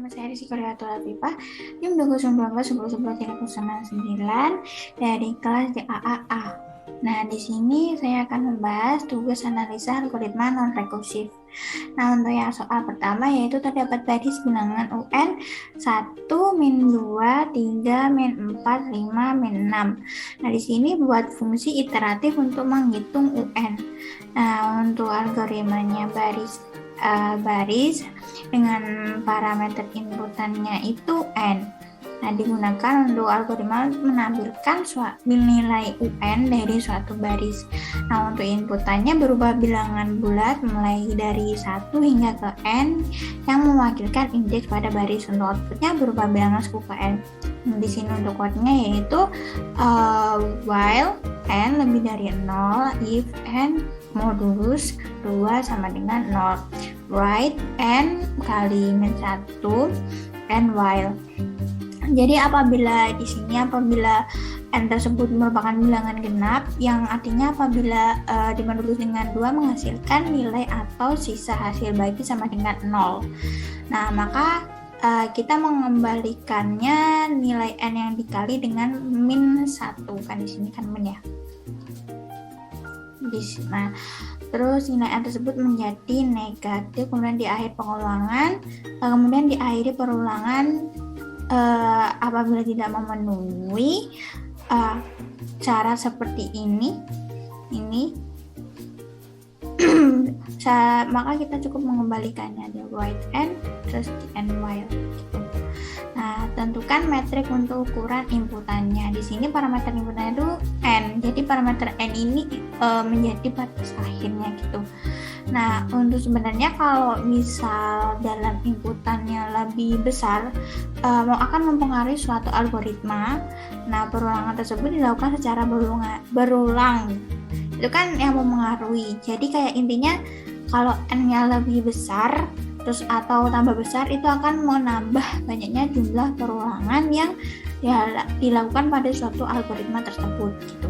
nama saya Rizky Koreatul Afifah, NIM 2191139 dari kelas DAAA. Nah, di sini saya akan membahas tugas analisa algoritma non-rekursif. Nah, untuk yang soal pertama yaitu terdapat baris bilangan UN 1, min 2, 3, min 4, 5, min 6. Nah, di sini buat fungsi iteratif untuk menghitung UN. Nah, untuk algoritmanya baris dengan parameter inputannya itu n. Nah, digunakan untuk algoritma menampilkan nilai UN dari suatu baris. Nah, untuk inputannya berupa bilangan bulat mulai dari 1 hingga ke n yang mewakilkan indeks pada baris. Untuk outputnya berupa bilangan suku ke n. Di sini untuk code-nya yaitu while n lebih dari 0 if n modulus 2 sama dengan 0. Write n kali min 1 n while. Jadi apabila n tersebut merupakan bilangan genap, yang artinya apabila dimodulus dengan 2 menghasilkan nilai atau sisa hasil bagi sama dengan 0. Nah, maka kita mengembalikannya nilai n yang dikali dengan min 1, kan di sini kan min ya. Nah, terus nilai n tersebut menjadi negatif, kemudian di akhir pengulangan, kemudian diakhiri perulangan apabila tidak memenuhi cara seperti ini maka kita cukup mengembalikannya di write n terus di n while gitu. Nah, tentukan metrik untuk ukuran inputannya. Di sini parameter inputannya itu n. Jadi parameter n ini menjadi batas akhirnya gitu. Nah, untuk sebenarnya kalau misal dalam inputannya lebih besar akan mempengaruhi suatu algoritma. Nah, perulangan tersebut dilakukan secara berulang. Itu kan yang mempengaruhi. Jadi kayak intinya kalau n-nya lebih besar terus atau tambah besar itu akan menambah banyaknya jumlah perulangan yang dilakukan pada suatu algoritma tersebut gitu.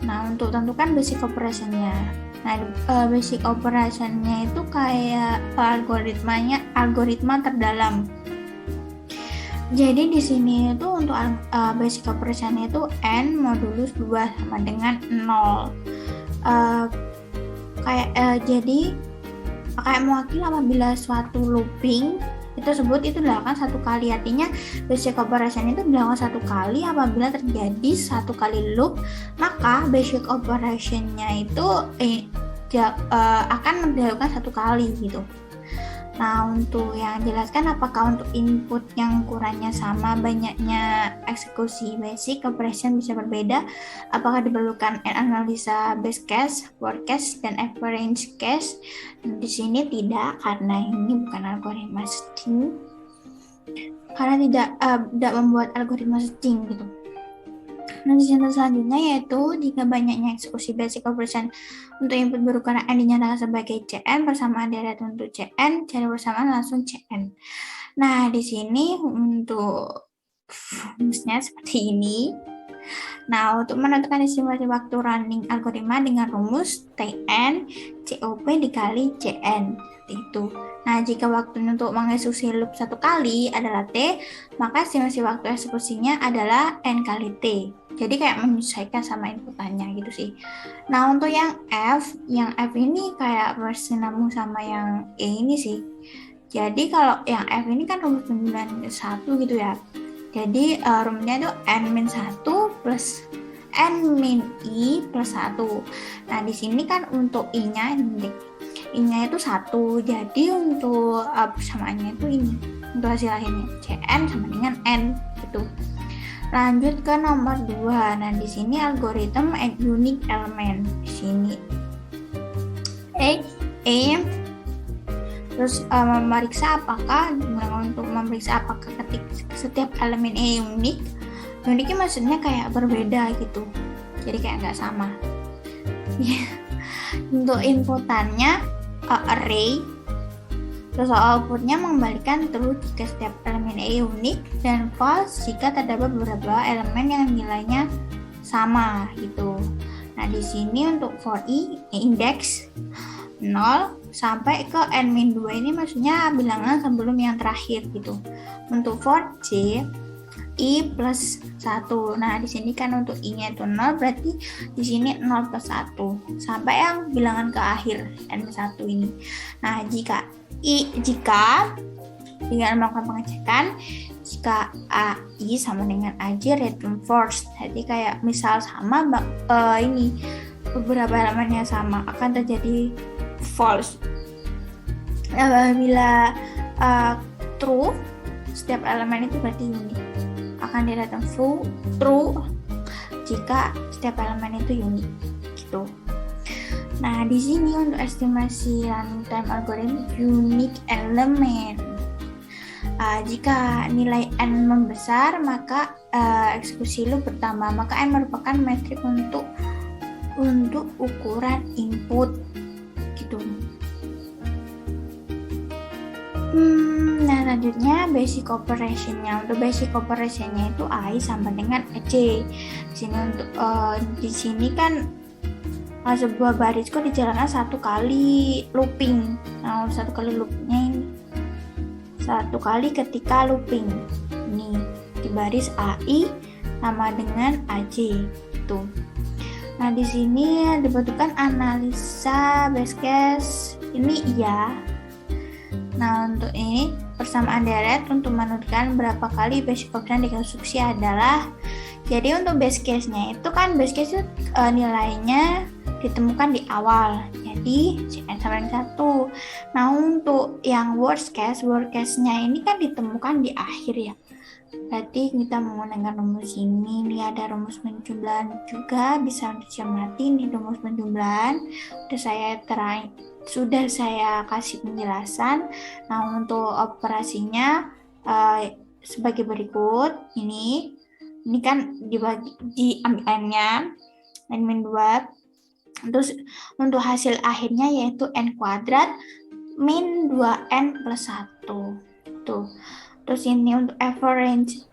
Nah, untuk tentukan basic operation-nya. Nah, basic operation-nya itu kayak algoritma terdalam. Jadi di sini itu untuk basic operation-nya itu n modulus 2 sama dengan 0. Jadi kayak mewakili apabila suatu looping tersebut itu dilakukan satu kali, artinya basic operation itu dilakukan satu kali. Apabila terjadi satu kali loop, maka basic operationnya itu akan dilakukan satu kali gitu. Nah, untuk yang jelaskan apakah untuk input yang ukurannya sama banyaknya eksekusi basic operation bisa berbeda, apakah diperlukan analisa base case, worst case, dan average case? Di sini tidak, karena ini bukan algoritma string, karena tidak membuat algoritma string gitu. Nah, contoh selanjutnya yaitu jika banyaknya eksekusi basic operation untuk input berukuran n dinyatakan sebagai Cn, persamaan deret untuk Cn, cari persamaan langsung Cn. Nah, di sini untuk rumusnya seperti ini. Nah, untuk menentukan estimasi waktu running algoritma dengan rumus Tn COP dikali Cn itu. Nah, jika waktunya untuk mengeksekusi loop satu kali adalah T, maka estimasi waktu eksekusinya adalah N kali T. Jadi kayak menyesuaikan sama inputannya gitu sih. Nah, untuk yang F ini kayak bersinambung sama yang E ini sih. Jadi kalau yang F ini kan rumus penjualan 1 gitu ya. Jadi rumusnya itu N-1 plus N-I plus 1. Nah, di sini kan untuk I-nya itu 1. Jadi untuk persamaannya itu ini. Untuk hasil akhirnya Cn sama dengan N gitu. Lanjut ke nomor 2. Nah, di sini algoritma add unique element. Di sini terus memeriksa apakah ketik setiap elemen unik. Uniknya maksudnya kayak berbeda gitu. Jadi kayak nggak sama. Untuk inputannya array, terus outputnya mengembalikan true jika setiap elemen unik dan false jika terdapat beberapa elemen yang nilainya sama gitu. Nah, di sini untuk for i index 0 sampai ke n-2 ini maksudnya bilangan sebelum yang terakhir gitu. Untuk for C, I plus 1. Nah, di sini kan untuk I-nya itu 0, berarti di sini 0 plus 1 sampai yang bilangan ke akhir n-1 ini. Nah, jika dengan melakukan pengecekan, jika AI sama dengan AJ return false. Jadi kayak misal sama ini beberapa elemennya sama, akan terjadi false. Bila true, setiap elemen itu berarti unik, akan di return true jika setiap elemen itu unik gitu. Nah, di sini untuk estimasi runtime algorithm unique element, jika nilai n membesar maka eksekusi loop bertambah, maka n merupakan metrik untuk ukuran input gitu. Nah, selanjutnya basic operation-nya. Untuk basic operation-nya itu I sama dengan C. Di sini kan sebuah baris kok dijalankan satu kali looping. Nah, satu kali loopnya ini satu kali ketika looping. Ini di baris AI sama dengan AC itu. Nah, di sini dibutuhkan analisa base case. Ini iya. Nah, untuk ini persamaan deret untuk menentukan berapa kali basic operation dikonstruksi adalah, jadi untuk base case-nya itu kan base case itu nilainya ditemukan di awal, jadi Cn sama dengan 1. Nah, untuk yang worst case-nya ini kan ditemukan di akhir ya. Berarti kita menggunakan rumus ini. Ini ada rumus penjumlahan juga, bisa dicermati ini rumus penjumlahan. Sudah saya kasih penjelasan. Nah, untuk operasinya sebagai berikut. Ini kan diambil n-nya n-2. Terus untuk hasil akhirnya yaitu n kuadrat min 2n plus 1. Tuh. Terus ini untuk average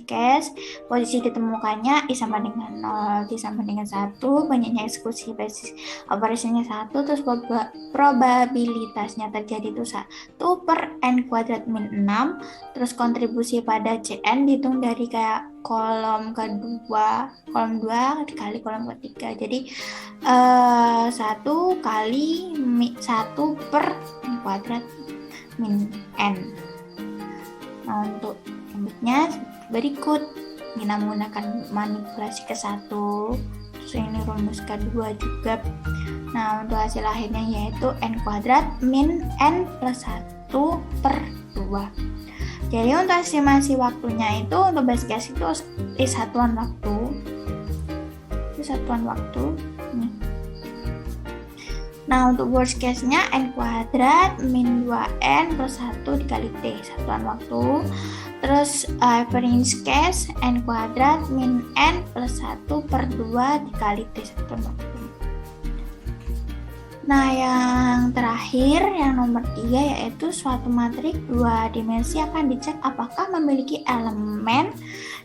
case, posisi ditemukannya I sama dengan 0, T sama dengan 1, banyaknya eksekusi basis operasinya 1, terus probabilitasnya terjadi itu 1 per n kuadrat min 6, terus kontribusi pada Cn dihitung dari kayak kolom 2 dikali kolom ketiga, jadi 1 kali 1 per n kuadrat min n. Nah, untuk selanjutnya berikut kita menggunakan manipulasi ke-1, terus ini rumus kedua juga. Nah, untuk hasil akhirnya yaitu n kuadrat min n plus 1 per 2. Jadi untuk estimasi waktunya itu untuk base case itu satuan waktu. Nih. Nah, untuk worst case-nya n kuadrat min 2n plus 1 dikali t, satuan waktu. Terus average case n kuadrat min n plus 1 per 2 dikali t, satuan waktu. Nah, yang terakhir, yang nomor 3, yaitu suatu matrik 2 dimensi akan dicek apakah memiliki elemen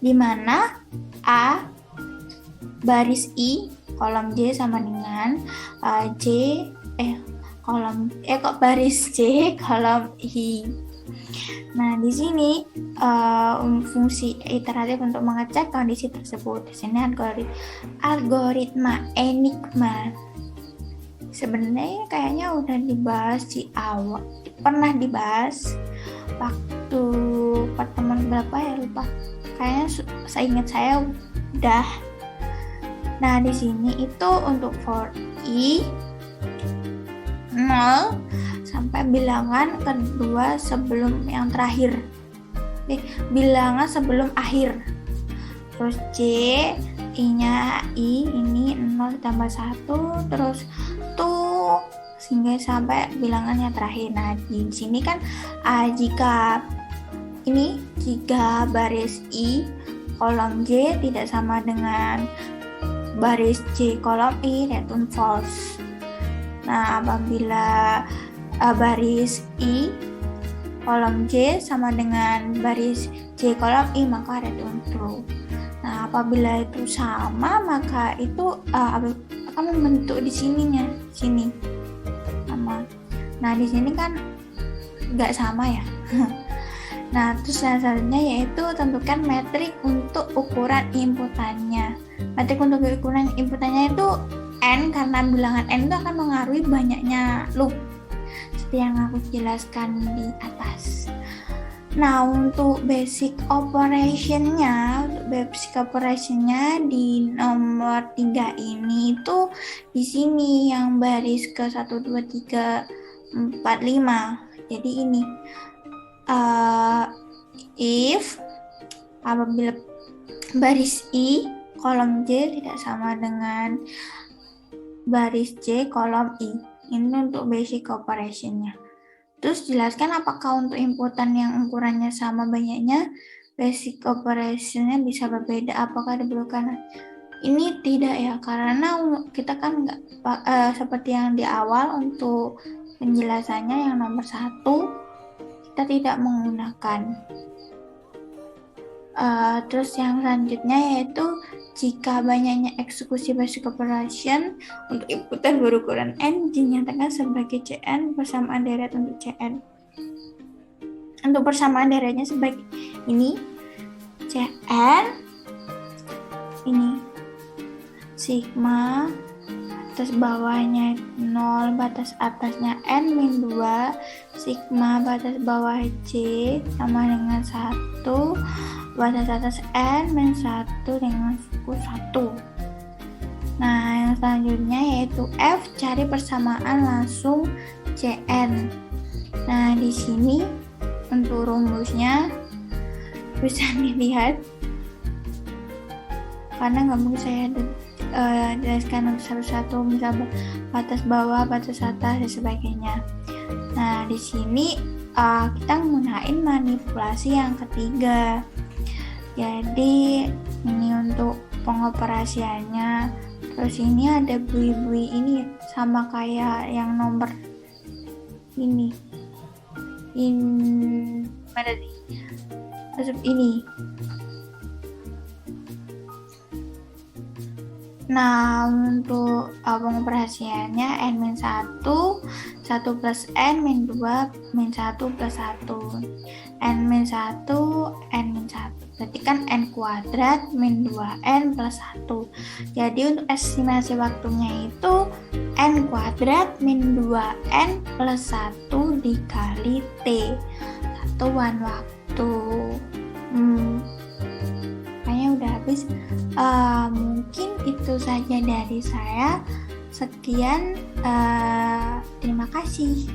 di mana A baris I kolom J sama dengan baris J kolom I. Nah, di sini fungsi iteratif untuk mengecek kondisi tersebut. Di sini algoritma enigma. Sebenarnya kayaknya udah dibahas di awal. Pernah dibahas waktu pertemuan berapa ya, lupa. Kayaknya seingat saya udah. Nah, di sini itu untuk for I 0 sampai bilangan kedua sebelum yang terakhir. Bilangan sebelum akhir. Terus C, I-nya I ini 0 ditambah 1, terus tuh sehingga sampai bilangannya terakhir. Nah, di sini kan jika baris I kolom J tidak sama dengan baris J kolom I, return false. Nah, apabila baris I kolom J sama dengan baris J kolom I, maka return true. Nah, apabila itu sama, maka itu akan membentuk di sini. Nah, di sini kan nggak sama ya. Nah, terus selanjutnya yaitu tentukan metrik untuk ukuran inputannya. Metrik untuk ukuran inputannya itu N, karena bilangan N itu akan mengaruhi banyaknya loop, seperti yang aku jelaskan di atas. Nah, untuk basic operationnya di nomor 3 ini itu di sini yang baris ke 1, 2, 3, 4, 5. Jadi ini if apabila baris I kolom J tidak sama dengan baris J kolom I. Ini untuk basic operationnya. Terus jelaskan apakah untuk inputan yang ukurannya sama banyaknya basic operationnya bisa berbeda, apakah diperlukan. Ini tidak ya, karena kita kan nggak seperti yang di awal untuk penjelasannya yang nomor 1 kita tidak menggunakan. Terus yang selanjutnya yaitu jika banyaknya eksekusi basic operation untuk inputan berukuran N dinyatakan sebagai Cn persamaan deret untuk Cn. Untuk persamaan deretnya sebagai ini Cn ini sigma batas bawahnya 0, batas atasnya N-2, sigma batas bawah J sama dengan 1, batas atas N-1 dengan suku 1. Nah, yang selanjutnya yaitu F, cari persamaan langsung Cn. Nah, di sini untuk rumusnya bisa dilihat, karena nggak mungkin saya jelaskan untuk satu-satu, misal batas bawah, batas atas, dan sebagainya. Nah, di sini kita menggunakan manipulasi yang ketiga. Jadi ini untuk pengoperasiannya. Terus ini ada bui-bui ini sama kayak yang nomor ini. Terus ini. Nah, untuk pengoperasiannya N-1, 1 plus N-2, -1 plus 1. N-1, N-1. Berarti kan N kuadrat min 2N plus 1. Jadi untuk estimasi waktunya itu N kuadrat min 2N plus 1 dikali T. Satuan waktu. Kayaknya udah habis. Mungkin itu saja dari saya. Sekian, terima kasih.